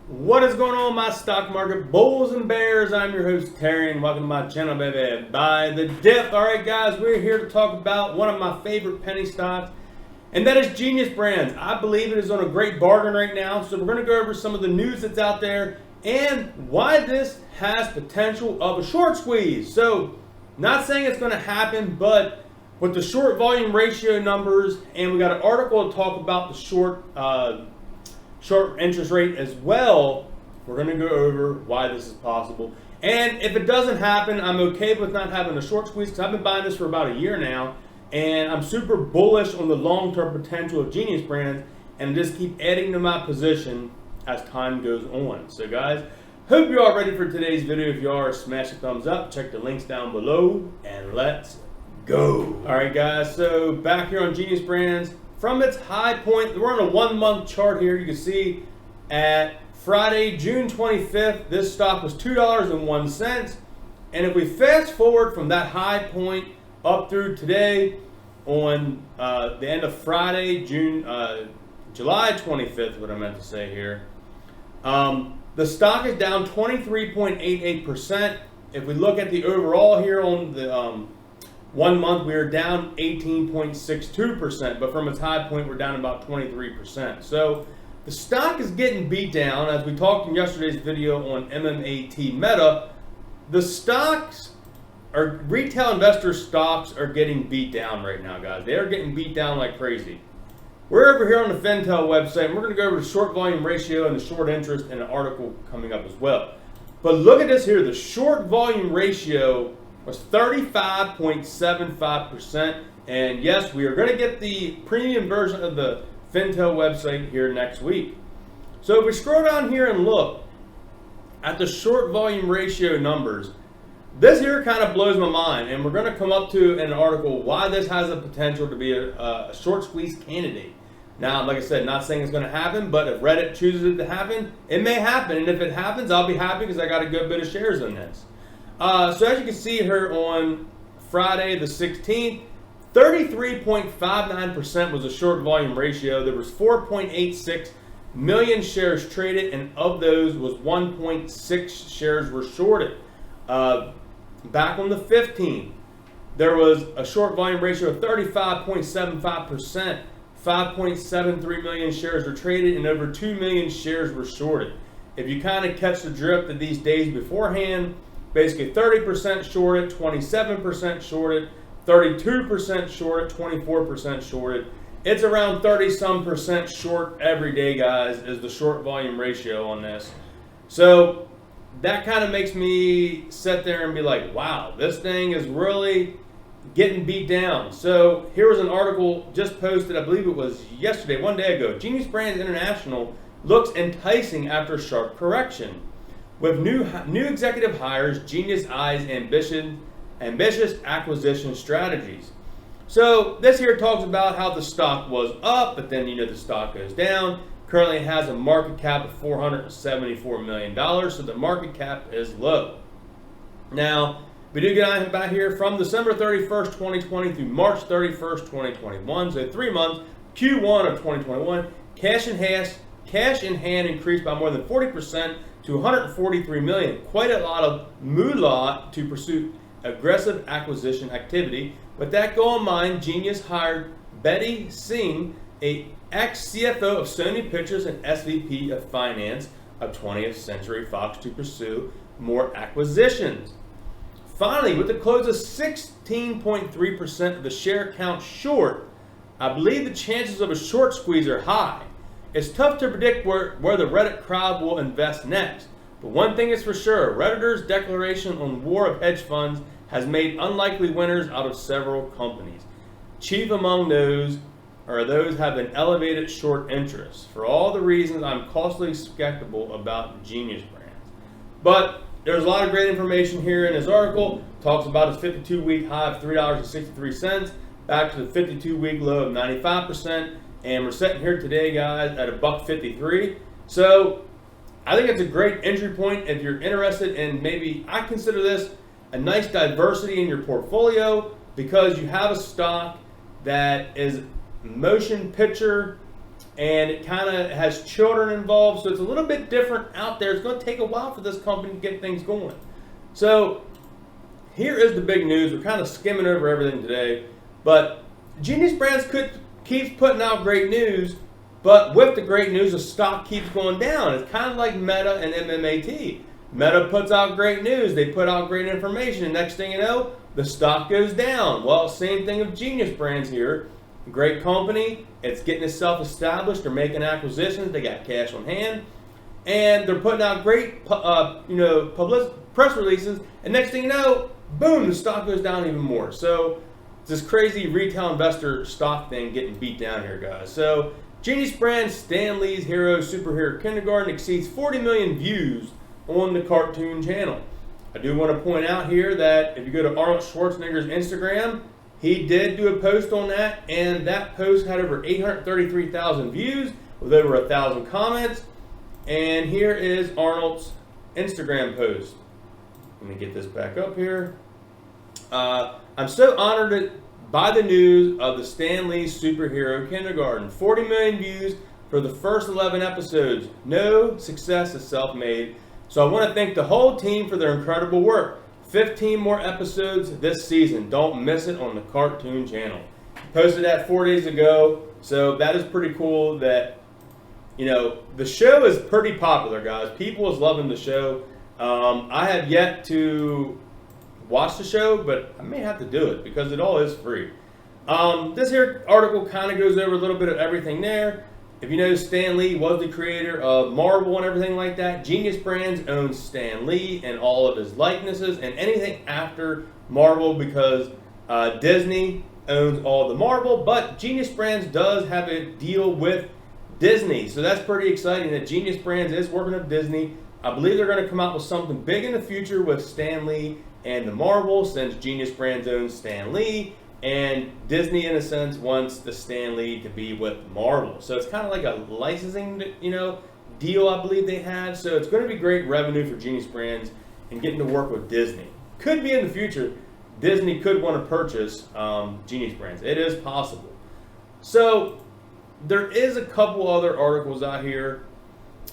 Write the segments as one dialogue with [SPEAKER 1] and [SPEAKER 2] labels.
[SPEAKER 1] What is going on, my stock market bulls and bears? I'm your host, Terry, and welcome to my channel, baby. Buy the dip. All right, guys, we're here to talk about one of my favorite penny stocks, and that is Genius Brands. I believe it is on a great bargain right now, so we're going to go over some of the news that's out there and why this has potential of a short squeeze. So, not saying it's going to happen, but with the short volume ratio numbers, and we got an article to talk about the short interest rate as well, we're going to go over why this is possible. And if it doesn't happen, I'm okay with not having a short squeeze because I've been buying this for about a year now, and I'm super bullish on the long-term potential of Genius Brands, and just keep adding to my position as time goes on. So guys, hope you're all ready for today's video. If you are, smash the thumbs up, check the links down below, and let's go. All right, guys, so back here on Genius Brands, from its high point, we're on a 1 month chart here. You can see at Friday, June 25th, this stock was $2.01. And if we fast forward from that high point up through today on the end of Friday, July 25th, what I meant to say here, the stock is down 23.88%. If we look at the overall here on the 1 month, we are down 18.62%, but from its high point, we're down about 23%. So the stock is getting beat down. As we talked in yesterday's video on MMAT Meta, the stocks are, retail investor stocks are getting beat down right now, guys. They are getting beat down like crazy. We're over here on the Fintel website, and we're going to go over the short volume ratio and the short interest in an article coming up as well. But look at this here. The short volume ratio was 35.75%, and yes, we are going to get the premium version of the Fintel website here next week. So if we scroll down here and look at the short volume ratio numbers, this here kind of blows my mind, and we're going to come up to an article why this has the potential to be a short squeeze candidate. Now, like I said, not saying it's going to happen, but if Reddit chooses it to happen, it may happen, and if it happens, I'll be happy because I got a good bit of shares in this. So as you can see here on Friday the 16th, 33.59% was a short volume ratio. There was 4.86 million shares traded, and of those was 1.6 shares were shorted. Back on the 15th, there was a short volume ratio of 35.75%. 5.73 million shares were traded, and over 2 million shares were shorted. If you kind of catch the drift of these days beforehand, basically 30% shorted, 27% shorted, 32% shorted, 24% shorted. It's around 30-some% short every day, guys, is the short volume ratio on this. So that kind of makes me sit there and be like, wow, this thing is really getting beat down. So here was an article just posted, I believe it was yesterday, 1 day ago. Genius Brands International looks enticing after sharp correction. With new executive hires, Genius eyes ambitious acquisition strategies. So this here talks about how the stock was up, but then the stock goes down. Currently it has a market cap of $474 million, so the market cap is low. Now, we do get on back here from December 31st, 2020 through March 31st, 2021, so 3 months, Q1 of 2021, cash in hand increased by more than 40% to 143 million. Quite a lot of moolah to pursue aggressive acquisition activity. With that goal in mind, Genius hired Betty Singh, a ex-CFO of Sony Pictures and SVP of Finance of 20th Century Fox, to pursue more acquisitions. Finally, with the close of 16.3% of the share count short, I believe the chances of a short squeeze are high. It's tough to predict where the Reddit crowd will invest next. But one thing is for sure, Redditors' declaration on war of hedge funds has made unlikely winners out of several companies. Chief among those are those having elevated short interest. For all the reasons, I'm cautiously skeptical about Genius Brands. But there's a lot of great information here in this article. It talks about its 52-week high of $3.63 back to the 52-week low of 95%. And we're sitting here today, guys, at $1.53. So I think it's a great entry point if you're interested in, maybe I consider this a nice diversity in your portfolio, because you have a stock that is motion picture and it kind of has children involved, so it's a little bit different out there. It's going to take a while for this company to get things going. So here is the big news. We're kind of skimming over everything today, but Genius Brands keeps putting out great news, but with the great news, the stock keeps going down. It's kind of like Meta and MMAT. Meta puts out great news. They put out great information, and next thing you know, the stock goes down. Well, same thing with Genius Brands here. Great company. It's getting itself established. They're making acquisitions. They got cash on hand, and they're putting out great, press releases. And next thing you know, boom, the stock goes down even more. So it's this crazy retail investor stock thing getting beat down here, guys. So Genius Brands, Stan Lee's Hero Superhero Kindergarten exceeds 40 million views on the cartoon channel. I do want to point out here that if you go to Arnold Schwarzenegger's Instagram, he did do a post on that, and that post had over 833,000 views with over 1,000 comments. And here is Arnold's Instagram post. Let me get this back up here. I'm so honored by the news of the Stan Lee Superhero Kindergarten. 40 million views for the first 11 episodes. No success is self-made. So I want to thank the whole team for their incredible work. 15 more episodes this season. Don't miss it on the cartoon channel. Posted that 4 days ago. So that is pretty cool that, the show is pretty popular, guys. People is loving the show. I have yet to watch the show, but I may have to do it because it all is free. This here article kind of goes over a little bit of everything there. If you know, Stan Lee was the creator of Marvel and everything like that. Genius Brands owns Stan Lee and all of his likenesses and anything after Marvel, because Disney owns all the Marvel, but Genius Brands does have a deal with Disney. So that's pretty exciting that Genius Brands is working with Disney. I believe they're going to come out with something big in the future with Stan Lee and the Marvel, since Genius Brands owns Stan Lee. And Disney, in a sense, wants the Stan Lee to be with Marvel. So it's kind of like a licensing, deal I believe they have. So it's going to be great revenue for Genius Brands and getting to work with Disney. Could be in the future, Disney could want to purchase Genius Brands. It is possible. So there is a couple other articles out here.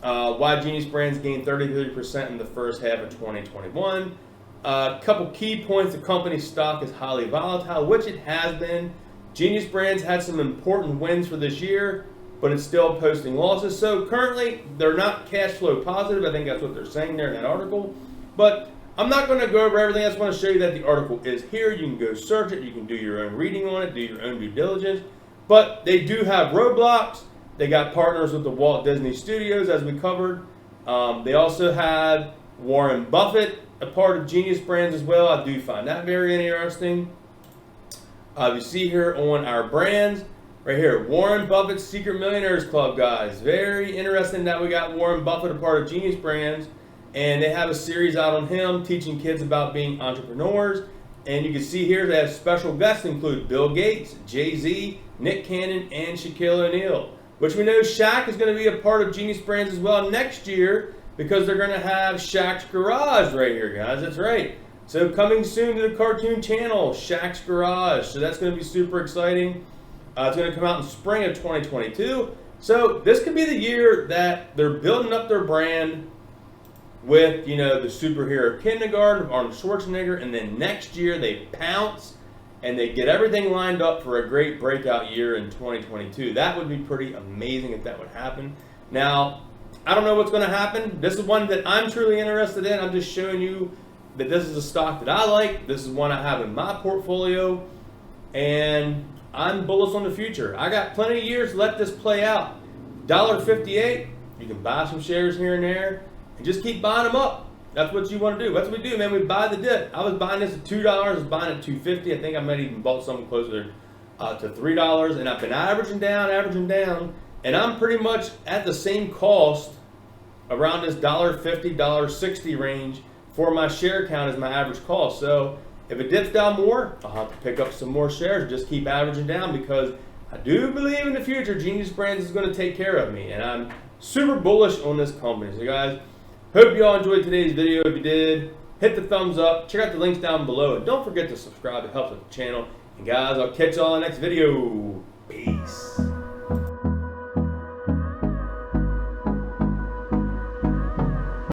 [SPEAKER 1] Why Genius Brands gained 33% in the first half of 2021. A couple key points: the company's stock is highly volatile, which it has been. Genius Brands had some important wins for this year, but it's still posting losses. So currently, they're not cash flow positive. I think that's what they're saying there in that article. But I'm not going to go over everything. I just want to show you that the article is here. You can go search it. You can do your own reading on it, do your own due diligence. But they do have Roblox. They got partners with the Walt Disney Studios, as we covered. They also have Warren Buffett, a part of Genius Brands as well. I do find that very interesting. You see here on our brands, right here, Warren Buffett's Secret Millionaires Club, guys. Very interesting that we got Warren Buffett a part of Genius Brands, and they have a series out on him teaching kids about being entrepreneurs. And you can see here they have special guests include Bill Gates, Jay-Z, Nick Cannon, and Shaquille O'Neal, which we know Shaq is going to be a part of Genius Brands as well next year, because they're going to have Shaq's Garage right here, guys. That's right. So coming soon to the cartoon channel, Shaq's Garage. So that's going to be super exciting. It's going to come out in spring of 2022. So this could be the year that they're building up their brand with, the Superhero Kindergarten of Arnold Schwarzenegger, and then next year they pounce and they get everything lined up for a great breakout year in 2022. That would be pretty amazing if that would happen. Now, I don't know what's going to happen. This is one that I'm truly interested in. I'm just showing you that this is a stock that I like. This is one I have in my portfolio, and I'm bullish on the future. I got plenty of years to let this play out. $1.58, you can buy some shares here and there, and just keep buying them up. That's what you want to do. That's what we do, man. We buy the dip. I was buying this at $2. I was buying it at $2.50. I think I might even bought something closer to $3, and I've been averaging down, and I'm pretty much at the same cost around this $1.50, $1.60 range for my share count as my average cost. So if it dips down more, I'll have to pick up some more shares, just keep averaging down, because I do believe in the future Genius Brands is going to take care of me, and I'm super bullish on this company. So guys, hope you all enjoyed today's video. If you did, hit the thumbs up, check out the links down below, and don't forget to subscribe. It helps with the channel. And guys, I'll catch you all in the next video. Peace.